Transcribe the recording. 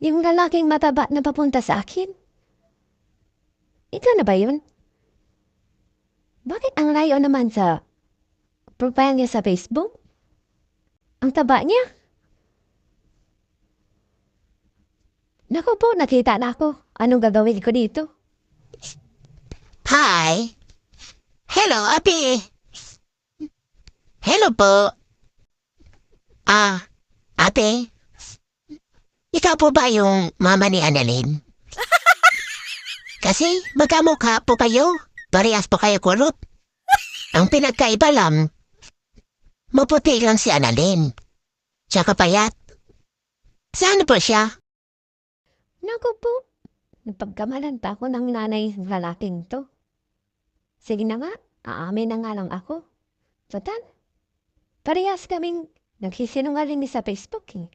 Yung lalaking mataba na papunta sa akin. Ikaw na ba yun? Bakit ang layo naman sa profile niya sa Facebook? Ang taba niya. Naku po, nakita na ako. Anong gagawin ko dito? Hi. Hello, Abi. Hello po. Ate. Ikaw po ba yung mama ni Annalyn? Kasi magkamukha po kayo. Parehas po kayo kulot. Ang pinagkaiba lang, maputi lang si Annalyn. Tsaka payat. Saan po siya? Naku po, napagkamalan pa ako ng nanay ng lalaking to. Sige na nga, aamin na nga lang ako. Total, parehas kaming nagsisinungaling sa Facebook eh.